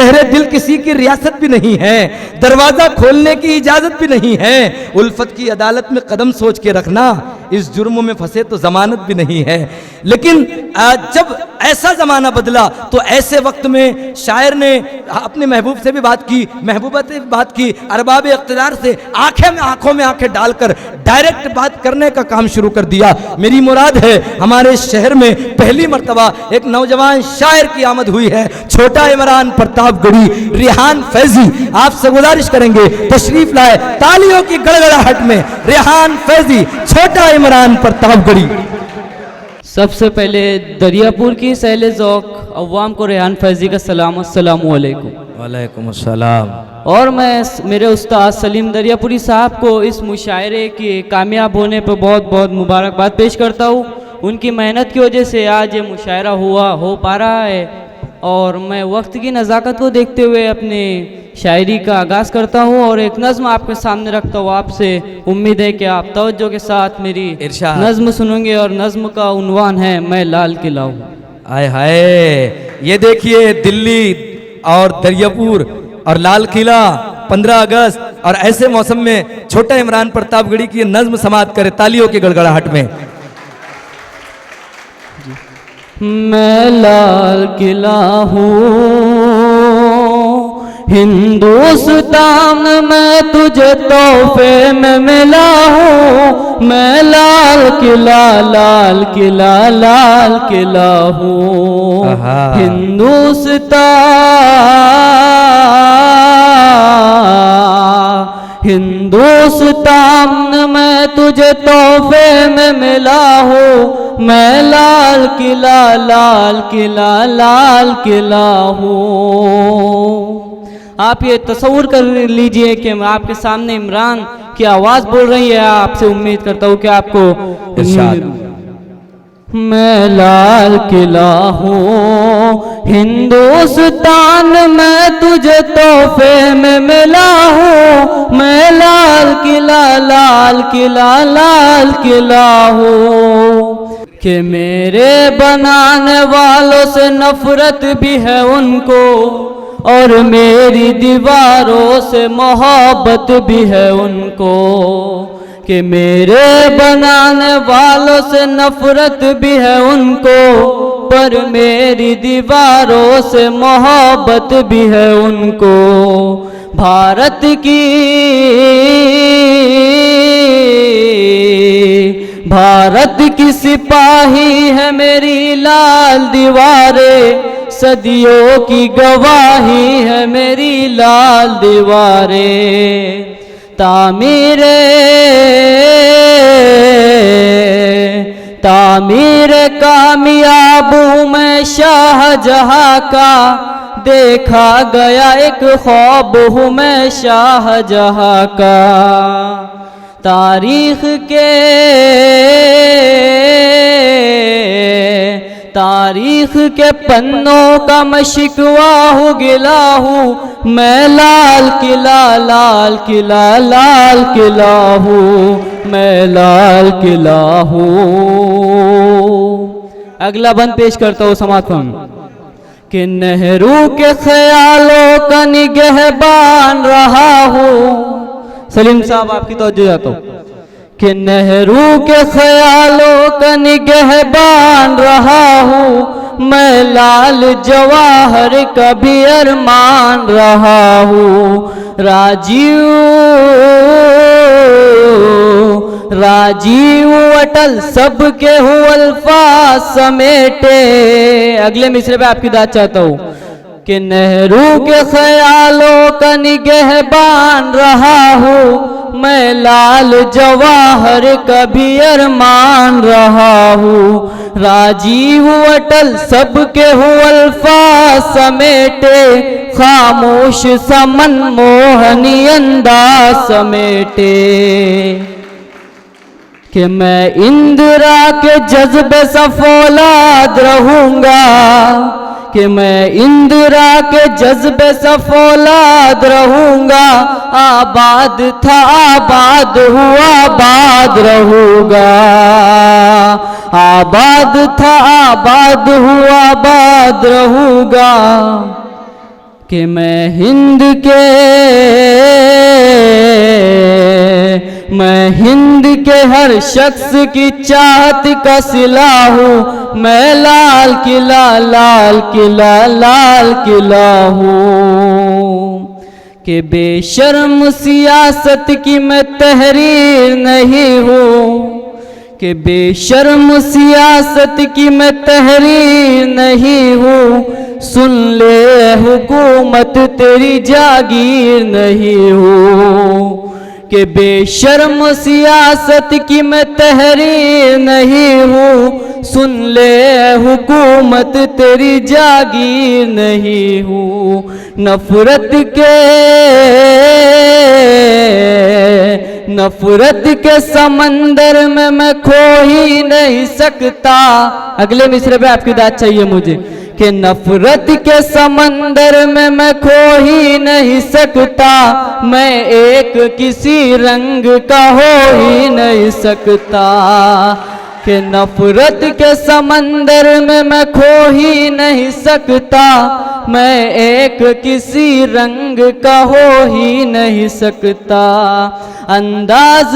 शहरे दिल किसी की रियासत भी नहीं है, दरवाजा खोलने की इजाजत भी नहीं है। उल्फत की अदालत में कदम सोच के रखना, इस जुर्म में फंसे तो जमानत भी नहीं है। लेकिन जब ऐसा जमाना बदला तो ऐसे वक्त में शायर ने अपने महबूब से भी बात की, महबूबा से भी बात की, अरबाब इख्तियार से आंखों में आंखें डालकर डायरेक्ट बात करने का काम शुरू कर दिया। मेरी मुराद है हमारे शहर में पहली मर्तबा एक नौजवान शायर की आमद हुई है, छोटा इमरान प्रतापगढ़ी, रेहान फैजी। आपसे गुजारिश करेंगे तशरीफ लाए, तालियों की गड़गड़ाहट में रेहान फैजी, छोटा इमरान प्रतापगढ़ी। सबसे पहले दरियापुर की सैल ज़ौक़ अवाम को रेहान फैज़ी का सलाम, अस्सलामु अलैकुम। वालेकुम अस्सलाम। और मैं मेरे उस्ताद सलीम दरियापुरी साहब को इस मुशायरे के कामयाब होने पर बहुत बहुत मुबारकबाद पेश करता हूँ। उनकी मेहनत की वजह से आज ये मुशायरा हो पा रहा है, और मैं वक्त की नज़ाकत को देखते हुए अपने शायरी का आगाज़ करता हूँ और एक नज़्म आपके सामने रखता हूँ। आपसे उम्मीद है कि आप तवज्जो के साथ मेरी नज़्म सुनेंगे, और नज़्म का उन्वान है मैं लाल किला हूँ। आय हाय, ये देखिए दिल्ली और दरियापुर और लाल किला 15 अगस्त और ऐसे मौसम में छोटा इमरान प्रतापगढ़ी की नज़्म समात करे तालियों की गड़गड़ाहट में। मैं लाल किला हूँ हिंदुस्तान में तुझे तोहफे में मिला हूँ। मैं लाल किला लाल किला लाल किला हूँ हिंदुस्तान में तुझे तोहफे में मिला हूँ। मैं लाल किला लाल किला लाल किला हूँ। आप ये तस्वुर कर लीजिए कि मैं आपके सामने इमरान की आवाज़ बोल रही है। आपसे उम्मीद करता हूँ कि आपको मैं लाल किला हूँ हिंदुस्तान में तुझे तोहफे में मिला हूँ। मैं लाल किला लाल किला लाल किला हूँ कि मेरे बनाने वालों से नफरत भी है उनको, और मेरी दीवारों से मोहब्बत भी है उनको। कि मेरे बनाने वालों से नफरत भी है उनको, पर मेरी दीवारों से मोहब्बत भी है उनको। भारत की सिपाही है मेरी लाल दीवारें, सदियों की गवाही है मेरी लाल दीवारें। तामीर कामयाब हूँ मैं शाहजहाँ का, देखा गया एक ख्वाब हूँ मैं शाहजहाँ का। तारीख के पन्नों का मैं शिकवा हूँ गिला हूँ। मैं लाल किला लाल किला लाल किला हूँ। मैं लाल किला हूँ। अगला बंद पेश करता हूँ समापन कि नेहरू के ख्यालों का निगहबान रहा हूँ। सलीम साहब आपकी तवज्जो चाहता हूँ कि नेहरू के ख्यालों का निगहबान रहा हूँ। मैं लाल जवाहर का भी अरमान रहा हूँ। राजीव अटल सबके हूँ अल्फाज समेटे। अगले मिसरे पे आपकी दाद चाहता हूँ कि नेहरू के ख्यालों का निगहबान रहा हूँ। मैं लाल जवाहर का भी अरमान रहा हूँ। राजीव अटल सबके हूँ अल्फाज समेटे, खामोश समन मोहनी अंदाज समेटे। कि मैं इंदिरा के जज्बे से फौलाद रहूँगा। कि मैं इंदिरा के जज्बे से फौलाद रहूँगा। आबाद था आबाद हुआ आबाद रहूँगा। आबाद था आबाद हुआ आबाद रहूँगा। कि मैं हिंद के हर शख्स की चाहत का सिला हूँ, मैं लाल किला लाल किला लाल किला हूँ। कि बेशर्म सियासत की मैं तहरीर नहीं हूँ, कि बेशर्म सियासत की मैं तहरीर नहीं हूँ, सुन ले हुकूमत तेरी जागीर नहीं हूँ। कि बेशर्म सियासत की मैं तहरीर नहीं हूँ, सुन ले हुकूमत तेरी जागीर नहीं हूँ। नफरत के समंदर में मैं खो ही नहीं सकता। अगले मिसरे पे आपकी दाद चाहिए मुझे। कि नफरत के समंदर में मैं खो ही नहीं सकता, मैं एक किसी रंग का हो ही नहीं सकता। कि नफरत के समंदर में मैं खो ही नहीं सकता, मैं एक किसी रंग का हो ही नहीं सकता। अंदाज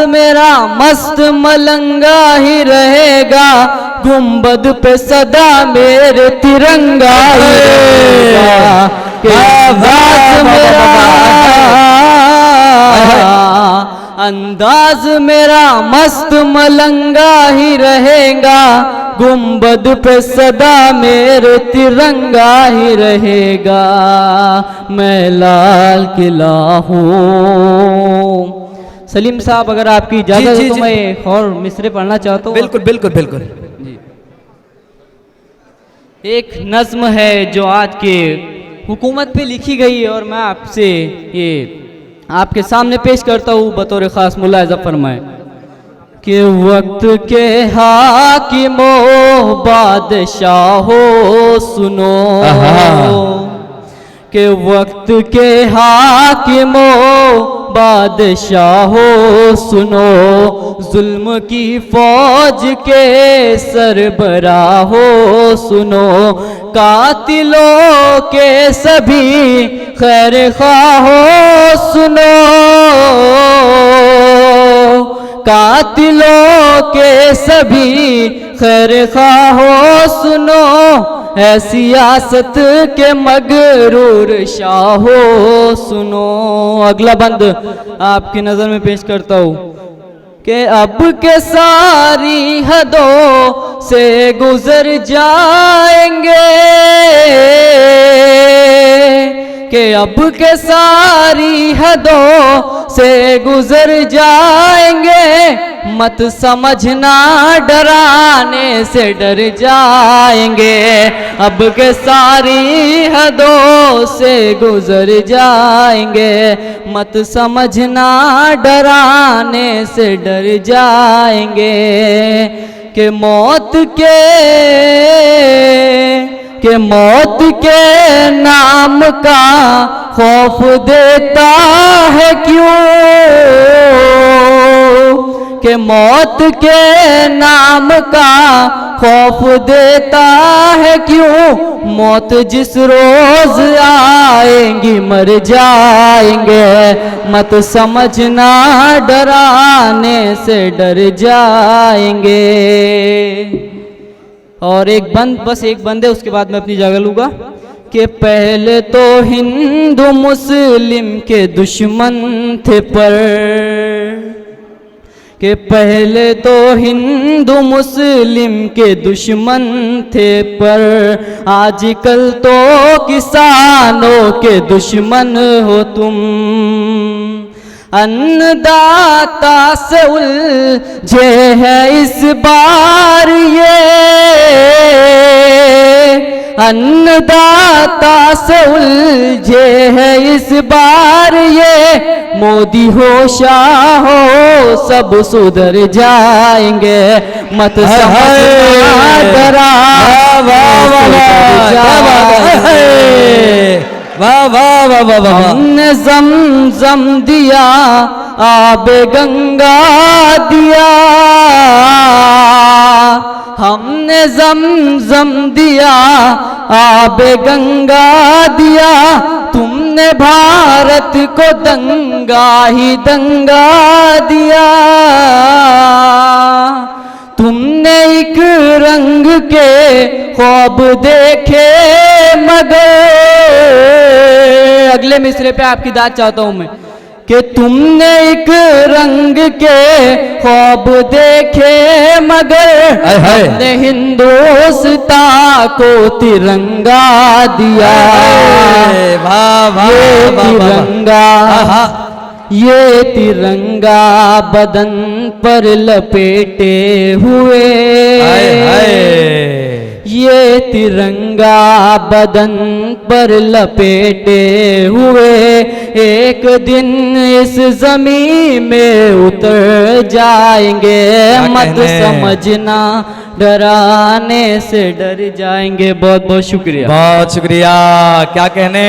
मेरा मस्त मलंगा ही रहेगा, गुंबद पे सदा मेरे तिरंगा ही रहेगा। अंदाज मेरा मस्त मलंगा ही रहेगा, गुंबद पे सदा मेरे तिरंगा ही रहेगा। मैं लाल किला हूँ। सलीम साहब, अगर आपकी इजाजत हो तो मैं एक और मिसरे पढ़ना चाहता हूँ। बिल्कुल बिल्कुल बिल्कुल जी। एक नज्म है जो आज के हुकूमत पे लिखी गई है और मैं आपसे ये आपके सामने पेश करता हूँ बतौर खास मुलाहिज़ा फरमाए। कि वक्त के हाकिमो बादशाहो सुनो, कि वक्त के हाकिमो बादशाहो सुनो, जुल्म की फौज के सरबराहो सुनो, कातिलों के सभी खैर ख्वाहो सुनो, कातिलों के सभी खैर ख्वाहो सुनो, है सियासत के मगरूर शाहो सुनो। अगला बंद आपकी नजर में पेश करता हूँ। कि अब के सारी हदों से गुजर जाएंगे, कि अब के सारी हदों से गुजर जाएंगे, मत समझना डराने से डर जाएंगे। अब के सारी हदों से गुजर जाएंगे, मत समझना डराने से डर जाएंगे। कि मौत के नाम का खौफ देता है क्यों, कि मौत के नाम का खौफ देता है क्यों, मौत जिस रोज आएंगी मर जाएंगे, मत समझना डराने से डर जाएंगे। और बस एक बंद है, उसके बाद मैं अपनी जगह लूँगा। कि पहले तो हिंदू मुस्लिम के दुश्मन थे पर, कि पहले तो हिंदू मुस्लिम के दुश्मन थे पर, आजकल तो किसानों के दुश्मन हो तुम। अन्नदाता से उलझे है इस बार ये, अन्नदाता से उलझे है इस बार ये, मोदी हो शाह हो सब सुधर जाएंगे, मत समझना डरा वाह वाह वाह वाह वाह। हमने ज़मज़म दिया, आब गंगा दिया, हमने जमजम दिया, आबे गंगा दिया, तुमने भारत को दंगा ही दंगा दिया। तुमने एक रंग के ख्वाब देखे मगर, अगले मिसरे पे आपकी दाद चाहता हूं मैं, कि तुमने एक रंग के ख्वाब देखे मगर हमने हिंदुस्तान को तिरंगा दिया। वाह वाह ये वाह वाह तिरंगा, ये तिरंगा बदन पर लपेटे हुए, ये तिरंगा बदन पर लपेटे हुए एक दिन इस जमीन में उतर जाएंगे। मत समझना डराने से डर जाएंगे। बहुत बहुत शुक्रिया, बहुत शुक्रिया। क्या कहने।